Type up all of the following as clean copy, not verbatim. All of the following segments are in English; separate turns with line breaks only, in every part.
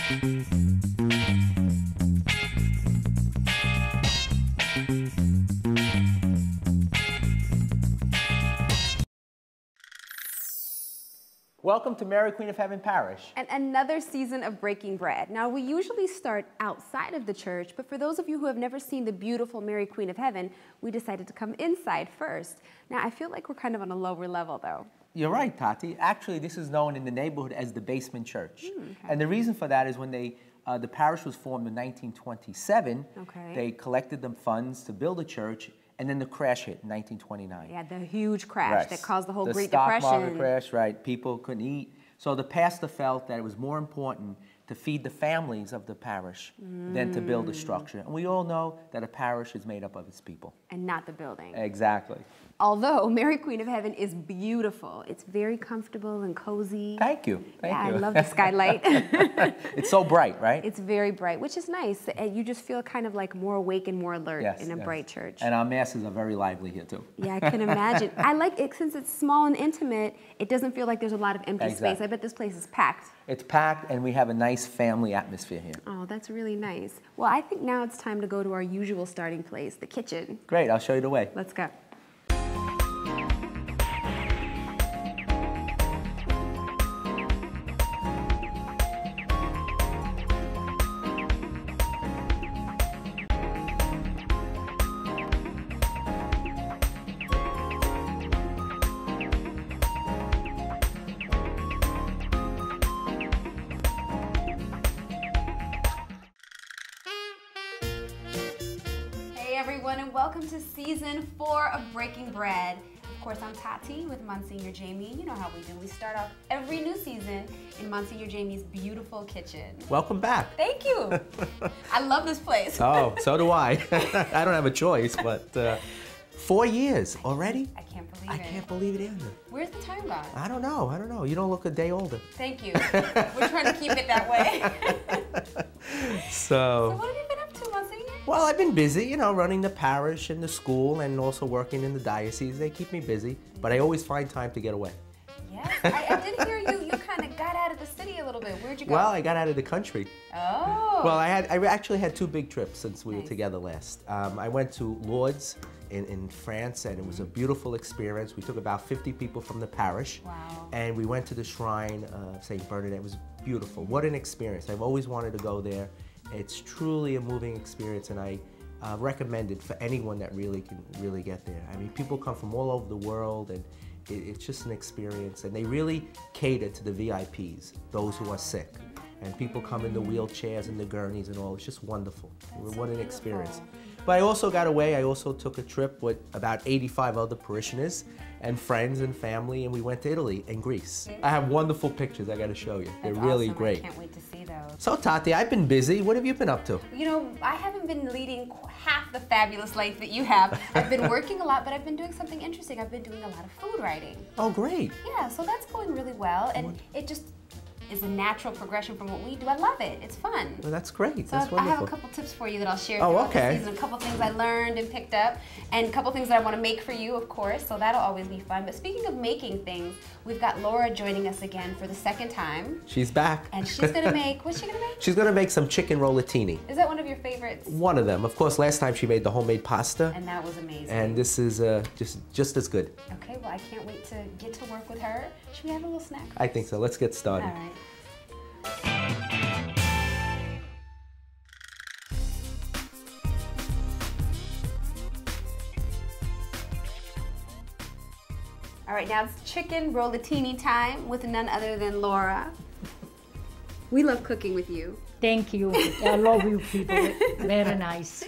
Welcome to Mary Queen of Heaven Parish.
And another season of Breaking Bread. Now, we usually start outside of the church, but for those of you who have never seen the beautiful Mary Queen of Heaven, we decided to come inside first. Now, I feel like we're kind of on a lower level, though.
You're right, Tati. Actually, this is known in the neighborhood as the basement church.
Okay.
And the reason for that is when the parish was formed in 1927, they collected the funds to build a church, and then the crash hit in 1929.
Yeah, the huge crash that caused the whole Great
Depression.
Depression.
The stock market crash, right. People couldn't eat. So the pastor felt that it was more important to feed the families of the parish than to build a structure. And we all know that a parish is made up of its people.
And not the building.
Exactly.
Although Mary Queen of Heaven is beautiful. It's very comfortable and cozy.
Thank you. Thank you.
I love the skylight.
It's so bright, right?
It's very bright, which is nice. And you just feel kind of like more awake and more alert in a bright church.
And our masses are very lively here, too.
Yeah, I can imagine. I like it since it's small and intimate, it doesn't feel like there's a lot of empty space. I bet this place is packed.
It's packed, and we have a nice family atmosphere here.
Oh, that's really nice. Well, I think now it's time to go to our usual starting place, the kitchen.
Great, I'll show you the way.
Let's go. Everyone, and welcome to season 4 of Breaking Bread. Of course, I'm Tati with Monsignor Jamie. You know how we do. We start off every new season in Monsignor Jamie's beautiful kitchen.
Welcome back.
Thank you. I love this place.
Oh, so do I. I don't have a choice, but 4 years already?
I can't believe it.
I can't believe it either.
Where's the time gone?
I don't know. I don't know. You don't look a day older.
Thank you. We're trying to keep it that way.
So
what have you been up to, Monsignor?
Well, I've been busy, you know, running the parish and the school and also working in the diocese. They keep me busy, but I always find time to get away.
Yes, I did hear you kind of got out of the city a little bit. Where'd you go?
Well, I got out of the country.
Oh.
Well, I actually had 2 big trips since we were together last. I went to Lourdes in France, and it was a beautiful experience. We took about 50 people from the parish.
Wow.
And we went to the shrine of St. Bernadette. It was beautiful. What an experience. I've always wanted to go there. It's truly a moving experience, and I recommend it for anyone that really can get there. I mean, people come from all over the world, and it's just an experience, and they really cater to the VIPs, those who are sick. And people come in the wheelchairs and the gurneys and all. It's just wonderful. What an experience. But I also got away. I also took a trip with about 85 other parishioners and friends and family, and we went to Italy and Greece. I have wonderful pictures I got to show you. They're really great.
I can't wait to see those.
So Tati, I've been busy. What have you been up to?
You know, I haven't been leading half the fabulous life that you have. I've been working a lot, but I've been doing something interesting. I've been doing a lot of food writing.
Oh, great.
Yeah, so that's going really well, and it just is a natural progression from what we do. I love it. It's fun.
Well, that's great.
So
That's wonderful.
I have a couple tips for you that I'll share throughout the season. A couple things I learned and picked up, and a couple things that I want to make for you, of course, so that'll always be fun. But speaking of making things, we've got Laura joining us again for the 2nd time.
She's back.
And she's going to make, what's she going to make?
She's going to make some chicken rollatini.
Is that one of your favorites?
One of them. Of course, last time she made the homemade pasta.
And that was amazing.
And this is just as good.
Okay, well, I can't wait to get to work with her. Should we have a little snack?
I think so. Let's get started.
All right. All right, now it's chicken rollatini time with none other than Laura. We love cooking with you.
Thank you. I love you people. Very nice.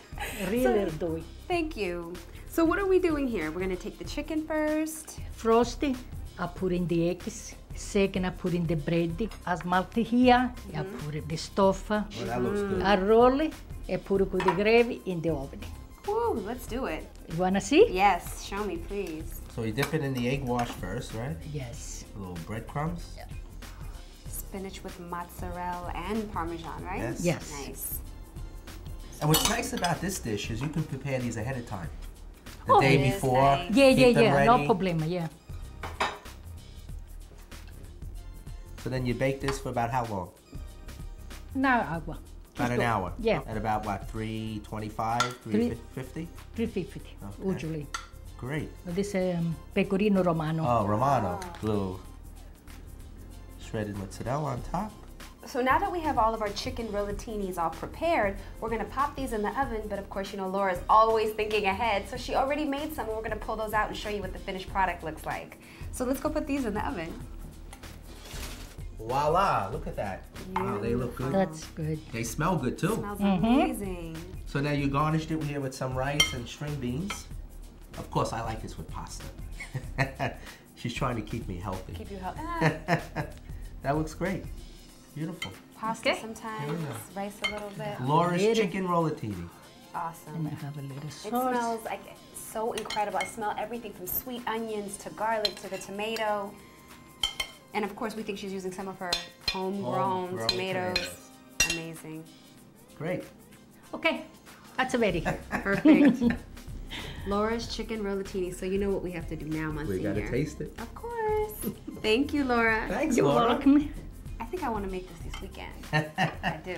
Really do it.
Thank you. So what are we doing here? We're going to take the chicken first.
Frosty, I put in the eggs. Second, I put in the bread. I smelt here. I put in the stuff.
Oh, that looks good.
I roll it and put it with the gravy in the oven.
Woo, let's do it.
You wanna see?
Yes, show me, please.
So you dip it in the egg wash first, right?
Yes.
A little breadcrumbs.
Yeah.
Spinach with mozzarella and Parmesan, right?
Yes.
Yes.
Nice.
And what's nice about this dish is you can prepare these ahead of time. The day
It is
before.
nice.
Yeah,
keep them
yeah.
ready.
No problem. Yeah.
So then you bake this for about how long?
Now agua.
About an hour?
Yeah.
At about what, 325, 350?
350,
Okay.
usually.
Great.
This is pecorino romano.
Oh, Romano. Little shredded mozzarella on top.
So now that we have all of our chicken rollatinis all prepared, we're gonna pop these in the oven, but of course, you know, Laura's always thinking ahead, so she already made some, and we're gonna pull those out and show you what the finished product looks like. So let's go put these in the oven.
Voila, look at that. Wow, they look good.
That's good.
They smell good too.
Smells amazing.
So now you garnished it here with some rice and string beans. Of course, I like this with pasta. She's trying to keep me healthy.
Keep you healthy.
That looks great. Beautiful.
Pasta
Okay.
sometimes, rice a little bit.
Laura's
Little.
chicken rollatini.
Awesome.
And I have a little
It
sauce.
smells like so incredible. I smell everything from sweet onions to garlic to the tomato. And of course, we think she's using some of her homegrown
Homegrown
tomatoes.
tomatoes.
Amazing.
Great.
Okay, that's ready.
Perfect. Laura's chicken rollatini. So you know what we have to do now, Monsignor.
We gotta taste it.
Of course. Thank you, Laura.
Thanks,
You're
Laura.
welcome.
I think I want to make this weekend. I do.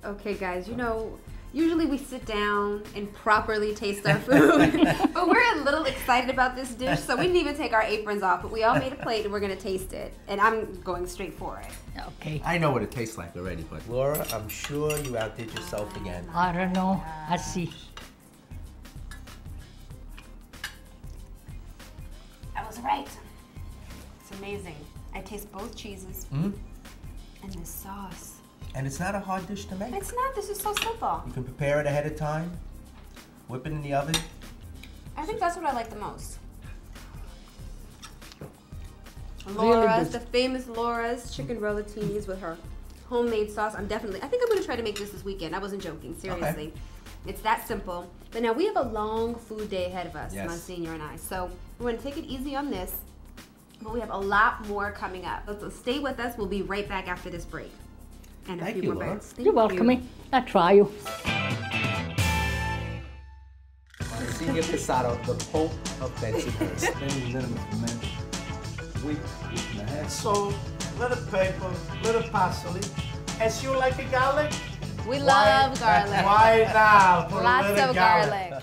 Okay, guys, you know, usually we sit down and properly taste our food, but we're a little excited about this dish, so we didn't even take our aprons off, but we all made a plate and we're gonna taste it. And I'm going straight for it.
Okay.
I know what it tastes like already, but Laura, I'm sure you outdid yourself again.
I don't know. I see.
I was right. It's amazing. I taste both cheeses
Mm?
and the sauce.
And it's not a hard dish to make.
It's not, this is so simple.
You can prepare it ahead of time, whip it in the oven.
I think that's what I like the most.
Really
Laura's,
good.
the famous Laura's chicken rollatinis with her homemade sauce. I think I'm gonna try to make this weekend. I wasn't joking, seriously. It's that simple. But now we have a long food day ahead of us,
Yes.
Monsignor and I. So we're gonna take it easy on this, but we have a lot more coming up. So stay with us. We'll be right back after this break. And a
Thank
few
you,
more
Laura.
birds.
You're welcome. I try you.
Monsignor Casado, the Pope of Bensonhurst.
Any minimum dimension. Week and a half. Salt, little pepper, little parsley. As you like the garlic?
We love garlic.
Why now? Put a
Lots
little
of garlic.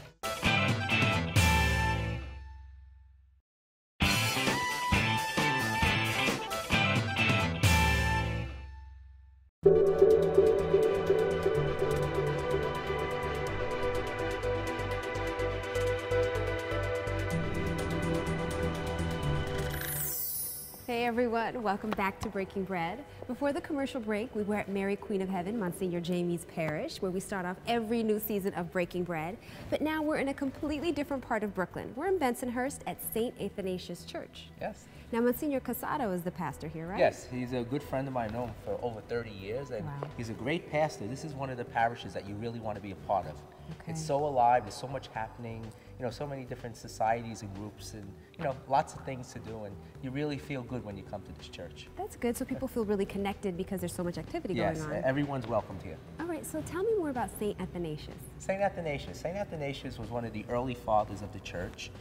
Hey everyone, welcome back to Breaking Bread. Before the commercial break, we were at Mary Queen of Heaven, Monsignor Jamie's parish, where we start off every new season of Breaking Bread. But now we're in a completely different part of Brooklyn. We're in Bensonhurst at St. Athanasius Church.
Yes.
Now Monsignor Casado is the pastor here, right?
Yes, he's a good friend of mine. I've known him for over 30 years, and
Wow.
he's a great pastor. This is one of the parishes that you really want to be a part of.
Okay.
It's so alive, there's so much happening, you know, so many different societies and groups, and, you know, lots of things to do, and you really feel good when you come to this church.
That's good, so people feel really connected because there's so much activity
Yes,
going on.
everyone's welcomed here.
All right, so tell me more about St. Athanasius.
St. Athanasius. St. Athanasius was one of the early fathers of the church.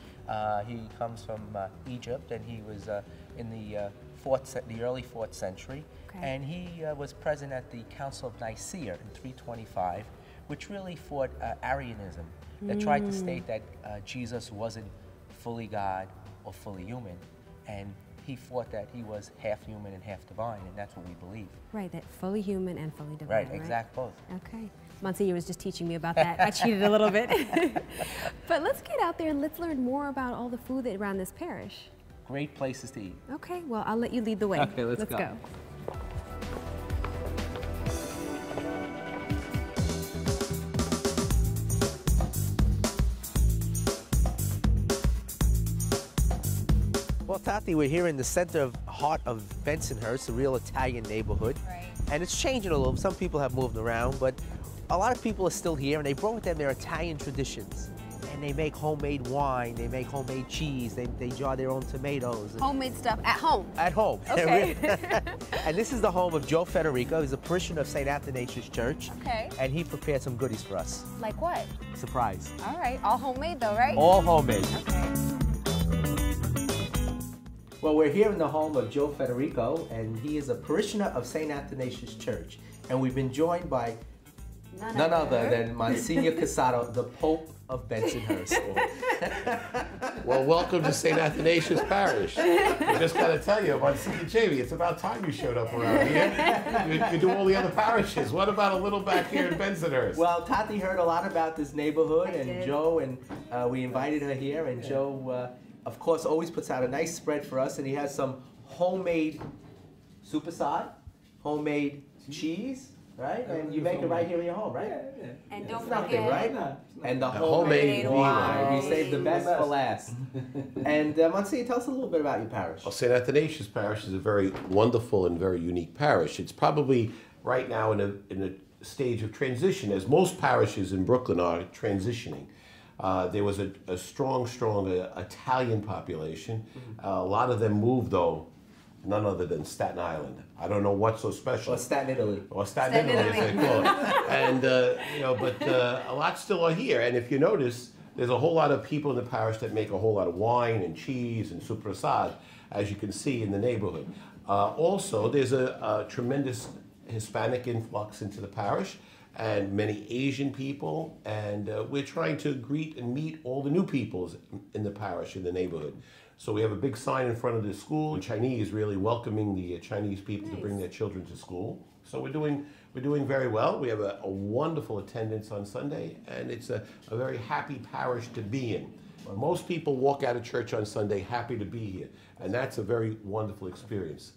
He comes from Egypt, and he was in the early 4th century.
Okay.
And he was present at the Council of Nicaea in 325, which really fought Arianism, that tried to state that Jesus wasn't fully God or fully human. And he fought that he was half human and half divine, and that's what we believe.
Right, that fully human and fully divine,
Right, exact both.
Okay. Monsignor was just teaching me about that. I cheated a little bit. But let's get out there and let's learn more about all the food that around this parish.
Great places to eat.
Okay, well, I'll let you lead the way.
Okay, let's go.
go.
Well, Tati, we're here in the heart of Bensonhurst, a real Italian neighborhood.
Right.
And it's changing a little. Some people have moved around, but a lot of people are still here, and they brought with them their Italian traditions. And they make homemade wine, they make homemade cheese, they jar their own tomatoes.
Homemade stuff at home.
At home.
Okay.
And this is the home of Joe Federico. He's a parishioner of St. Athanasius Church.
Okay.
And he prepared some goodies for us.
Like what?
Surprise.
All right, all homemade though, right?
All homemade.
Okay.
Well, we're here in the home of Joe Federico, and he is a parishioner of St. Athanasius Church. And we've been joined by none other than Monsignor Casado, the Pope of Bensonhurst.
Well, welcome to St. Athanasius Parish. I just got to tell you, Monsignor Jamie, it's about time you showed up around here. You do all the other parishes. What about a little back here in Bensonhurst?
Well, Tati heard a lot about this neighborhood, and Joe, and we invited her here, and Joe, of course, always puts out a nice spread for us, and he has some homemade supersad, homemade cheese, right? And you make it right here in your home, right?
Yeah.
And don't
Nothing,
forget,
right? And the
homemade
wine. We
wine.
saved the best for last. And Monsignor, tell us a little bit about your parish.
Well, St. Athanasius Parish is a very wonderful and very unique parish. It's probably right now in a stage of transition, as most parishes in Brooklyn are transitioning. There was a strong Italian population. A lot of them moved, though, none other than Staten Island. I don't know what's so special.
Or Staten Italy.
Or Staten Italy, as they call it. And, but a lot still are here. And if you notice, there's a whole lot of people in the parish that make a whole lot of wine and cheese and supersad, as you can see in the neighborhood. Also, there's a tremendous Hispanic influx into the parish, and many Asian people, and we're trying to greet and meet all the new peoples in the parish, in the neighborhood. So we have a big sign in front of the school, Chinese, really welcoming the Chinese people to bring their children to school. So we're doing very well. We have a wonderful attendance on Sunday, and it's a very happy parish to be in. Most people walk out of church on Sunday happy to be here, and that's a very wonderful experience.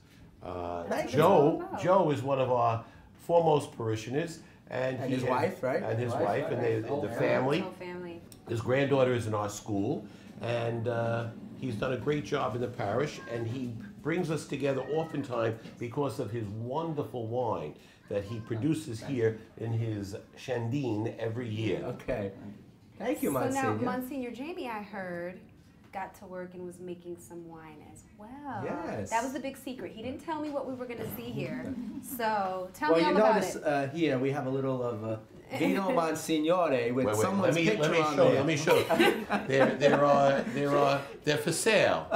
Joe is one of our foremost parishioners, and
his wife, right?
And his wife, and the family.
whole family.
His granddaughter is in our school, and he's done a great job in the parish, and he brings us together oftentimes because of his wonderful wine that he produces here in his Shandine every year.
Okay. Thank you,
So
Monsignor.
now, Monsignor Jamie, I heard, got to work and was making some wine as well.
Yes.
That was the big secret. He didn't tell me what we were going to see here. So tell
Well,
me all
you
about
notice
it.
here we have a little of Vino Monsignore with
Wait,
someone's picture on there.
let me show you. They're for sale.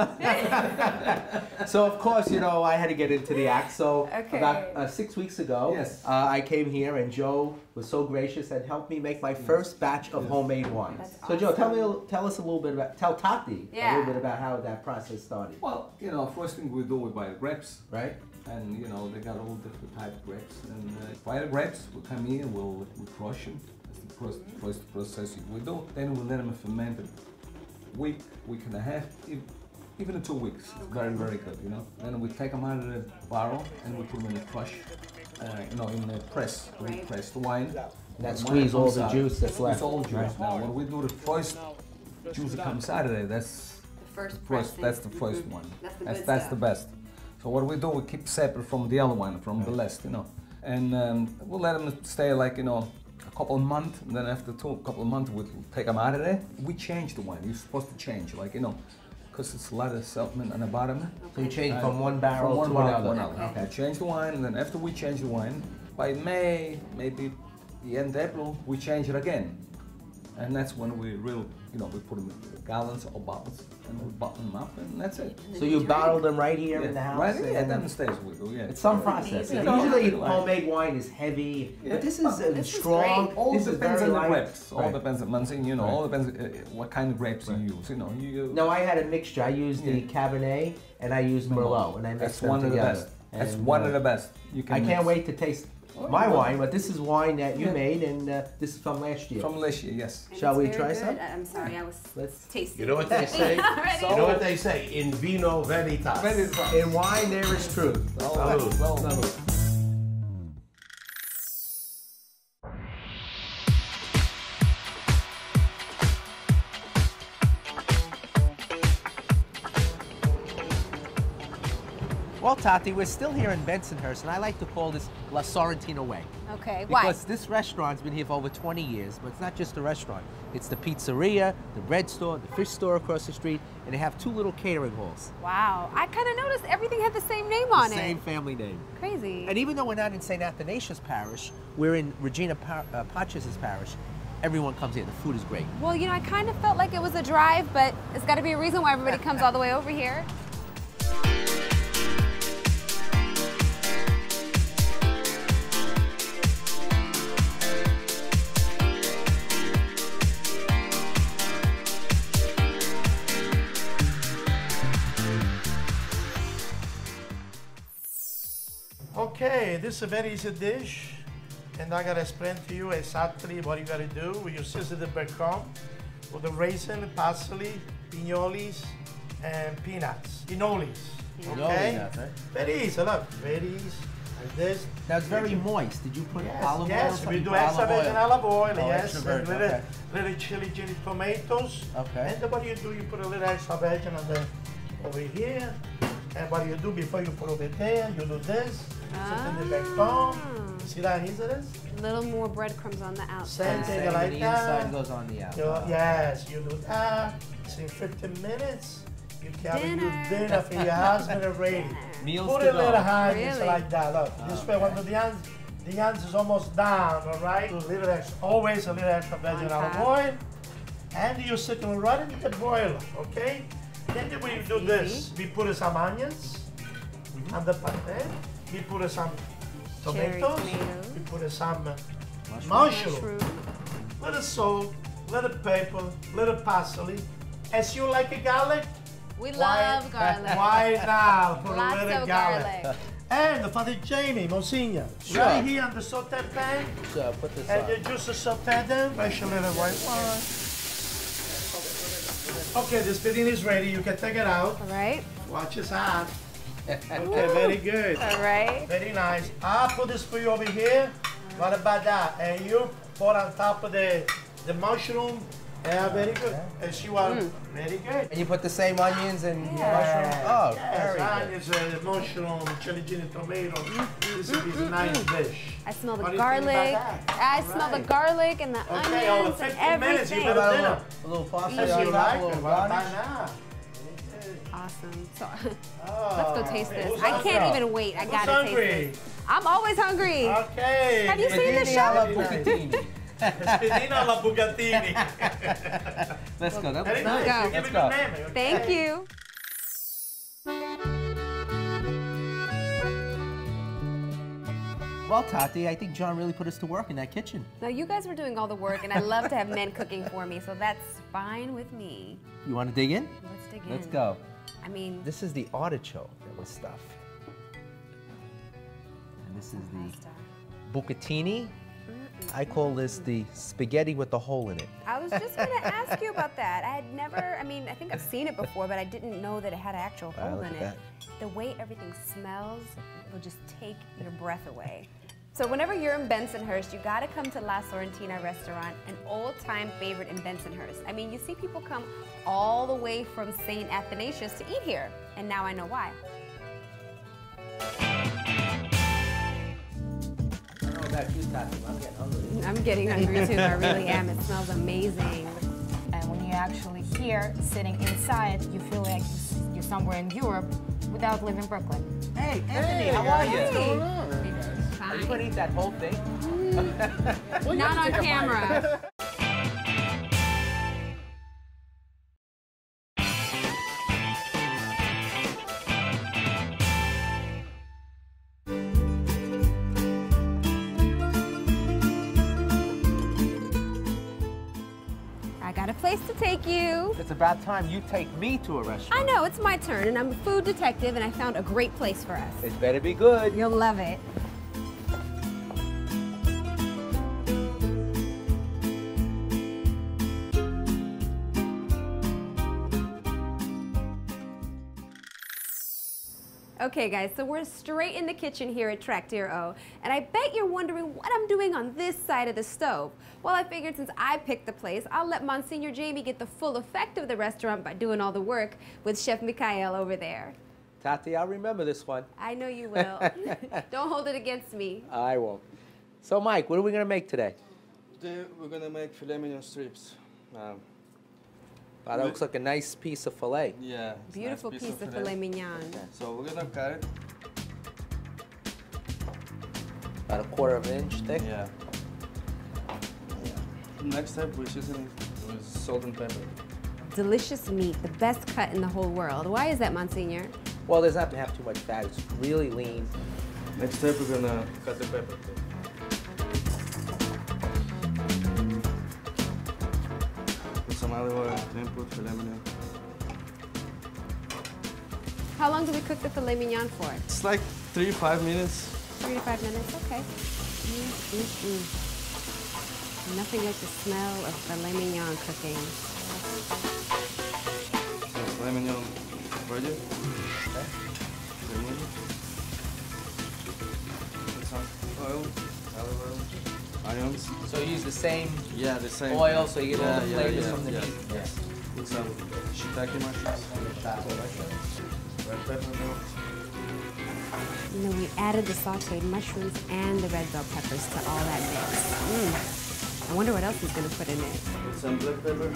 So of course, I had to get into the act. So
Okay.
about 6 weeks ago,
Yes.
I came here, and Joe was so gracious and helped me make my first batch of homemade wines.
That's
So Joe,
awesome.
tell us a little bit about, tell Tati a
Yeah.
little bit about how that process started,
Well, first thing we do, we buy grapes.
right?
And they got all different type of grapes. And buy the grapes, we come in, we crush them. That's the first process we do. Then we let them ferment a week and a half, even 2 weeks. It's very, very good, Then we take them out of the barrel and we put them in the crush, in the press. We
Right.
press the wine.
That
Wine
squeeze all
comes
the
out.
juice that's left.
It's all juice.
Right.
Now, when we do the first juice that comes out of there, that's
The first
first,
pressing.
that's the first one.
That's the good
that's
stuff.
the best. So what we do, we keep separate from the other one, from the last, and we'll let them stay like a couple of months. And then after a couple of months, we'll take them out of there. We change the wine. You're supposed to change, because it's a lot of sediment on the bottom.
So you change from one barrel
From one
to
barrel to
another.
another. We change the wine, and then after we change the wine, by May, maybe the end of April, we change it again. And that's when we we put them in gallons or bottles, and we bottle them up, and that's it.
So you bottle them right here in the house?
Right, yeah,
and-
downstairs we do, yeah.
It's some process.
Yeah.
Usually
Yeah.
homemade wine is heavy,
Yeah.
but this is
This is
strong.
great.
All
This is
depends
very
on the
light.
grapes. All
Right.
depends on Monsignor, all depends what kind of grapes you use.
No, I had a mixture. I used the
Yeah.
Cabernet and I used Merlot, and I mixed
That's
them
one of the
together.
best. That's
And,
one of the best. You can
I can't
mix.
wait to taste my wine, but this is wine that you
Yeah.
made, and this is from last year.
From last year, yes.
And
Shall
it's
we
very
try
good.
some?
I'm sorry, I was
Let's-
tasting.
You know what they say?
Already.
You know what they say? In vino veritas.
In wine, there is truth.
Salud.
Salud.
Well, Tati, we're still here in Bensonhurst, and I like to call this La Sorentina way.
Okay, why?
Because this restaurant's been here for over 20 years, but it's not just a restaurant. It's the pizzeria, the bread store, the fish store across the street, and they have 2 little catering halls.
Wow, I kind of noticed everything had the same name on
Same
it.
family name.
Crazy.
And even though we're not in St. Athanasius Parish, we're in Regina Pachis' parish, everyone comes here. The food is great.
Well, I kind of felt like it was a drive, but it's got to be a reason why everybody comes all the way over here.
Okay, this is a very easy dish, and I gotta explain to you exactly what you gotta do. You season the breadcrumb with the raisin, parsley, pinoles, and peanuts. Pinoles. Okay?
nuts, right?
Very easy, look, very easy. Like this.
Now it's very moist. Did you put olive oil? or
Yes,
something?
we do
Put
extra virgin olive oil,
Oh,
yes,
extra
and
virgin,
little,
okay.
little chili tomatoes.
Okay.
And then what you do, you put a little extra virgin on the, over here. And what you do before you put over there, you do this, sit in the breadcrumb. See that easy it is?
A little more breadcrumbs on the
Same
outside.
thing
Same,
like
the
that.
inside goes on the
You,
outside.
yes, you do that. It's in 15 minutes. You carry your
Dinner.
dinner for your husband already.
Meals
Put
to
a little
go.
onions
Really?
like that. Look, this way when the onions is almost done, all right? A little extra, always a little extra virgin
On
olive
top.
oil. And you sit and right in the broiler, okay? Then we do
That's
this.
easy.
We put some onions on the pate. We put some tomatoes.
tomatoes.
We put some mushroom.
Mushroom.
Little salt, little pepper, little parsley. As you like a garlic,
We
why-
love garlic.
Why not put
Lots
a little
of
garlic?
garlic.
And Father Jamie, Monsignor,
Sure.
right here on the saute pan,
So put this
and
on.
you just saute them, fresh a little white wine. Okay, this pudding is ready. You can take it out.
All right.
Watch his hand. Okay, very good.
All right.
Very nice. I'll put this for you over here. What about that? And you put on top of the mushroom. Yeah, very good. And she was very good.
And you put the same onions and
Yeah.
mushroom. Oh,
Yes,
very good.
onions, mushroom, chili tomato. This is a nice dish.
I smell the
What do you think about
garlic.
that?
I smell the
Right.
garlic and the
Okay, all the
onions and
15 minutes, you
everything.
better
How
dinner.
about a little parsley
As
on
you
top,
like
a
it.
little
What about
garnish?
now?
Awesome. So
Oh,
let's go taste this.
who's
I
hungry?
can't even wait. I
Who's
gotta
hungry?
taste this. I'm always hungry.
Okay.
Have you seen the
Spaghetti
show?
alla
Very nice.
bucatini.
Spedina alla Bugatini.
Let's go. That
Very
was
nice.
go.
You give
Let's
a
go.
good name. Okay.
Thank you.
Well, Tati, I think John really put us to work in that kitchen.
Now you guys were doing all the work, and I love to have men cooking for me, so that's fine with me.
You want to dig in?
Let's dig in.
Let's go.
I mean,
This is the artichoke that was stuffed. And this is the
pasta.
bucatini. I call this the spaghetti with the hole in it.
I was just going to ask you about that. I had never, I mean, I think I've seen it before, but I didn't know that it had an actual
Wow,
hole
look
in
at
it. The way everything smells will just take your breath away. So whenever you're in Bensonhurst, you gotta come to La Sorentina restaurant, an old-time favorite in Bensonhurst. I mean, you see people come all the way from St. Athanasius to eat here, and now I know why.
I don't know about you, Tati, but I'm getting hungry.
I'm getting hungry too, I really am. It smells amazing.
And when you're actually here, sitting inside, you feel like you're somewhere in Europe without living in Brooklyn.
Hey, Anthony, how are you?
Hey.
Are you going to eat that whole thing?
Not on camera. I got a place to take you.
It's about time you take me to a restaurant.
I know, it's my turn, and I'm a food detective, and I found a great place for us.
It better be good.
You'll love it. Okay guys, so we're straight in the kitchen here at Traktir O, and I bet you're wondering what I'm doing on this side of the stove. Well, I figured since I picked the place, I'll let Monsignor Jamie get the full effect of the restaurant by doing all the work with Chef Mikhail over there.
Tati, I'll remember this one.
I know you will. Don't hold it against me.
I won't. So, Mike, what are we going to make today?
Today we're gonna make filet mignon strips.
Wow, that looks like a nice piece of filet.
Yeah. it's a
Beautiful
nice
piece of filet mignon.
So we're gonna cut it.
About a 1/4 inch thick.
Yeah. Next step we're seasoning with salt and pepper.
Delicious meat, the best cut in the whole world. Why is that, Monsignor?
Well, it doesn't have too much fat. It's really lean.
Next step we're gonna cut the pepper. Put some olive oil, then put filet mignon.
How long do we cook the filet mignon for?
It's like 3-5 minutes.
3 to 5 minutes, okay. Nothing like the smell of filet mignon cooking.
Filet mignon ready.
Okay.
Put some oil, olive oil, onions.
So you use the same
Yeah, the same
oil, so you get all the
Yeah,
flavors
yeah,
from the
yeah,
meat.
yes. Put some shiitake mushrooms, red pepper milk.
And then we added the sauteed mushrooms and the red bell peppers to all that mix. I wonder what else he's gonna put in it.
Put some black pepper.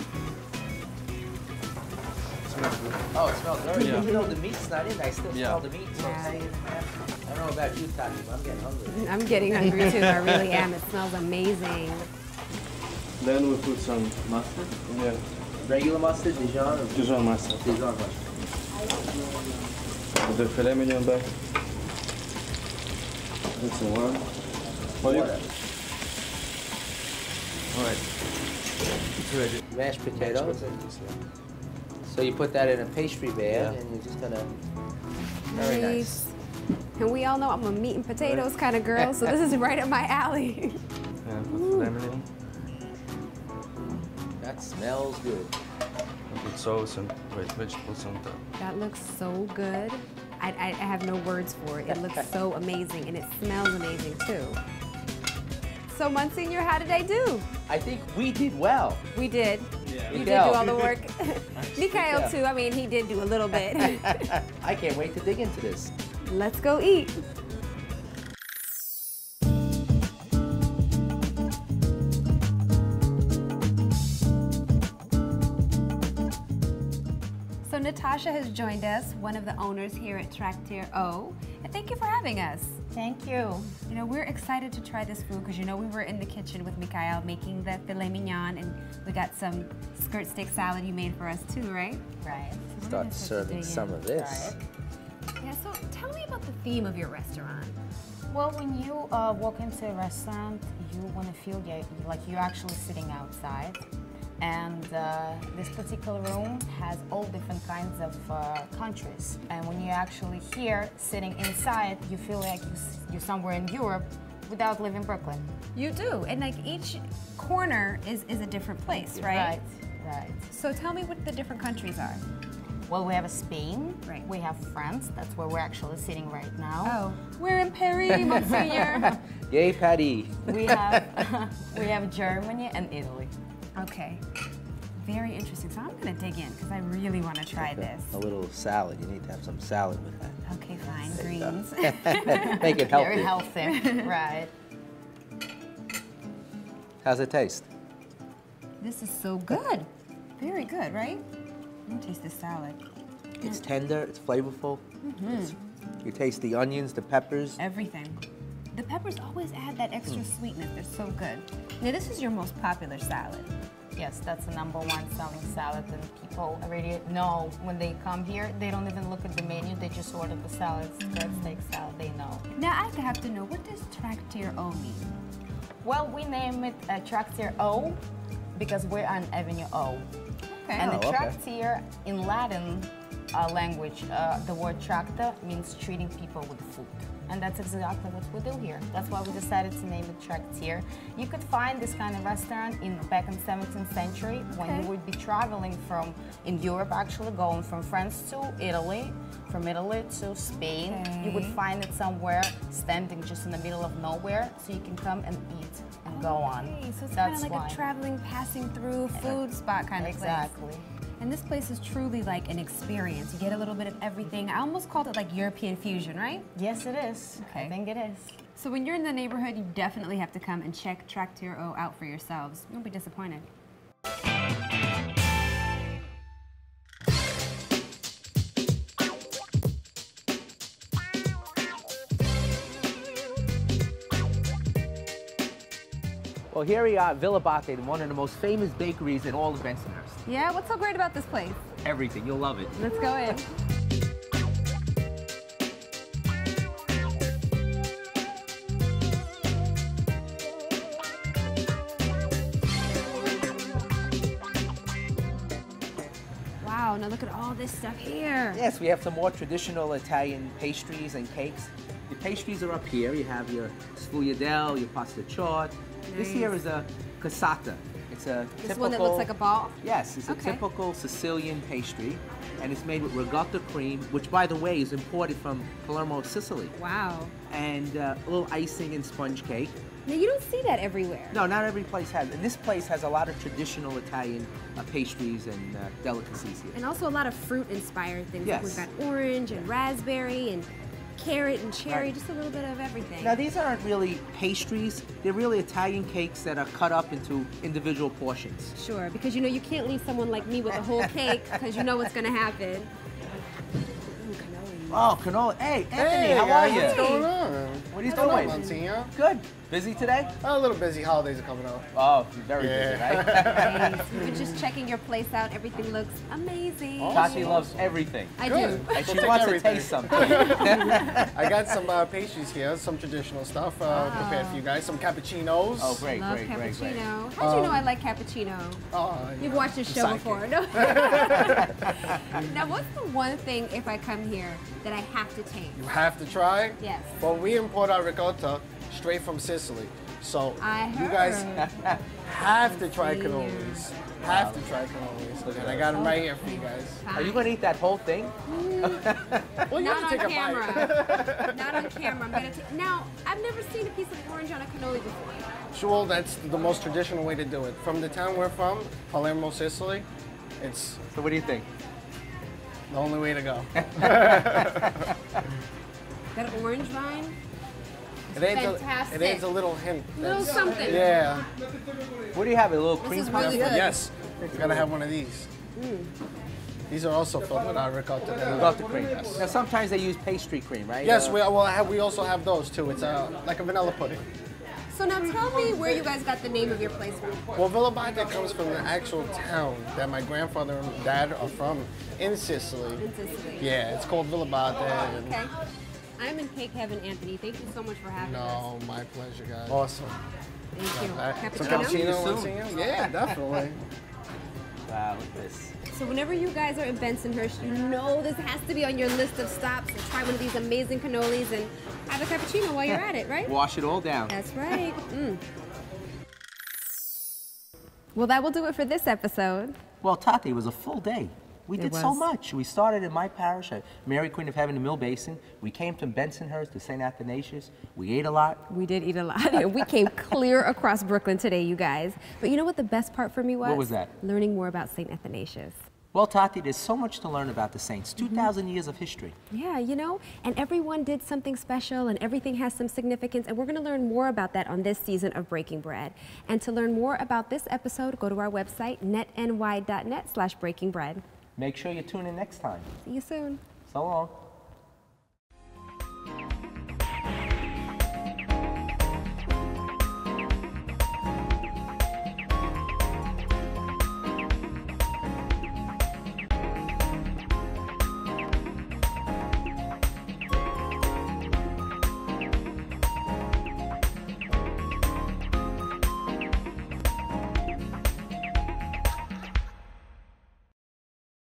Smells good.
Oh, it smells very
Yeah.
good. Even though the meat's not in, I still
Yeah.
smell the meat. So
Yeah.
I don't know about you, Tati, but I'm getting hungry.
I'm getting hungry too, I really am. It smells amazing.
Then we put some mustard in there.
Regular mustard, Dijon, or
Dijon mustard.
Dijon mustard.
Put the filet mignon back. Put some water.
Water.
All right. It's ready.
Mashed potatoes. So you put that in a pastry bag,
Yeah.
and you're just gonna. Very nice.
And we all know I'm a meat and potatoes kind of girl, so this is right up my alley.
Yeah, put filet mignon.
That smells good.
Put sauce and vegetables on top.
That looks so good. I have no words for it. It looks so amazing, and it smells amazing too. So Monsignor, how did I do?
I think we did well.
We did.
Yeah.
You did do all the work. Mikhail too, I mean, he did do a little bit.
I can't wait to dig into this.
Let's go eat. So Natasha has joined us, one of the owners here at Traktir O, and thank you for having us.
Thank you.
You know, we're excited to try this food because you know we were in the kitchen with Mikhail making the filet mignon, and we got some skirt steak salad you made for us too, right?
Right.
Start serving some of this.
Yeah, so tell me about the theme of your restaurant.
Well, when you walk into a restaurant, you want to feel like you're actually sitting outside. And this particular room has all different kinds of countries. And when you're actually here, sitting inside, you feel like you're somewhere in Europe without living Brooklyn.
You do, and like each corner is a different place, right?
Right.
So tell me what the different countries are.
Well, we have Spain,
Right.
we have France, that's where we're actually sitting right now.
Oh, we're in Paris, Monsignor.
Yay, Patty.
We have Germany and Italy.
Okay, very interesting. So I'm gonna dig in because I really want to try this.
A little salad. You need to have some salad with that.
Okay, fine, greens.
Make it healthy.
Very healthy, right.
How's it taste?
This is so good. Very good, right? I'm gonna taste this salad.
It's tender, it's flavorful. You taste the onions, the peppers.
Everything. The peppers always add that extra sweetness. They're so good. Now, this is your most popular salad.
Yes, that's the #1 selling salad, and people already know when they come here, they don't even look at the menu, they just order the salad, skirt steak salad, they know.
Now, I have to know, what does Traktir O mean?
Well, we name it Traktir O because we're on Avenue O.
Okay.
And the
Oh, okay.
Traktir in Latin language, the word tracta means treating people with food. And that's exactly what we do here. That's why we decided to name it Traktir. You could find this kind of restaurant back in the 17th century when you would be traveling in Europe actually, going from France to Italy, from Italy to Spain. You would find it somewhere standing just in the middle of nowhere, so you can come and eat and go on.
Okay, so it's kind
That's
of like
why.
a traveling, passing through food spot kind of place.
Exactly.
And this place is truly like an experience. You get a little bit of everything. I almost called it like European fusion, right?
Yes, it is.
Okay.
I think it is.
So when you're in the neighborhood, you definitely have to come and check Traktir O out for yourselves. You'll be disappointed.
Well, here we are at Villa Bate, one of the most famous bakeries in all of Bensonhurst.
Yeah, what's so great about this place?
Everything, you'll love it.
Let's go in. Wow, now look at all this stuff here.
Yes, we have some more traditional Italian pastries and cakes. Your pastries are up here. You have your sfogliatelle, your pasta chaud. This here is a cassata. It's a
This
typical...
one that looks like a ball?
Yes, it's a typical Sicilian pastry, and it's made with ricotta cream, which, by the way, is imported from Palermo, Sicily.
Wow.
And a little icing and sponge cake.
Now, you don't see that everywhere.
No, not every place has. And this place has a lot of traditional Italian pastries and delicacies here.
And also a lot of fruit-inspired things.
Yes.
Like we've got orange and raspberry and carrot and cherry, just a little bit of everything.
Now, these aren't really pastries. They're really Italian cakes that are cut up into individual portions.
Sure, because you know you can't leave someone like me with a whole cake because you know what's going to happen.
Oh, canola. Hey, Anthony, how are you?
What's going on?
What are you
Hello,
doing?
Monsignor.
Good. Busy today?
A little busy. Holidays are coming up.
Oh, you're very busy, right?
Nice. We were just checking your place out. Everything looks amazing.
Tati loves everything.
I do.
And she
Take
wants
everything.
to taste something.
I got some pastries here, some traditional stuff prepared for you guys. Some cappuccinos.
Oh, great,
Love
great,
cappuccino.
great, great.
How'd you know I like cappuccino? You've watched the show
psychic.
before. No? Now, what's the one thing, if I come here, that I have to taste?
You have to try?
Yes.
Well, we import our ricotta straight from Sicily. So you guys have to try cannolis. Have to try cannolis. And I got them right here for you guys.
Are you going to eat that whole thing?
Well, you
Not
have to take
on
a
camera. Not on camera. I'm gonna now, I've never seen a piece of orange on a cannoli before.
Sure, that's the most traditional way to do it. From the town we're from, Palermo, Sicily, it's
So what do you think?
the only way to go.
That orange vine?
It ain't
Fantastic.
it ain't a little hint.
Little
that's-
something.
Yeah.
What do you have? A little
This
cream
is
puff?
really good.
Yes. You gotta have one of these. These are also filled with our ricotta.
Ricotta cream. Now, sometimes they use pastry cream, right?
Yes, we also have those too. It's like a vanilla pudding.
So now tell me where you guys got the name of your place from.
Well, Villa Bate comes from the actual town that my grandfather and dad are from in Sicily.
In Sicily.
Yeah, it's called Villa Bate. and-
Okay. I'm in cake heaven, Anthony. Thank you so much for having us.
No, my pleasure, guys.
Awesome. Thank you.
Some
Cappuccino?
cappuccino, Monsignor? Yeah, definitely.
Wow, look at this.
So whenever you guys are in Bensonhurst, you know this has to be on your list of stops. So try one of these amazing cannolis and have a cappuccino while you're at it, right?
Wash it all down.
That's right. Well, that will do it for this episode.
Well, Tati, it was a full day. We
It
did so
was.
much. We started in my parish at Mary Queen of Heaven in Mill Basin. We came to Bensonhurst to St. Athanasius. We ate a lot.
We did eat a lot. We came clear across Brooklyn today, you guys. But you know what the best part for me was?
What was that?
Learning more about St. Athanasius.
Well, Tati, there's so much to learn about the saints. 2,000 years of history.
Yeah, you know, and everyone did something special and everything has some significance, and we're going to learn more about that on this season of Breaking Bread. And to learn more about this episode, go to our website, netny.net/breakingbread.
Make sure you tune in next time.
See you soon.
So long.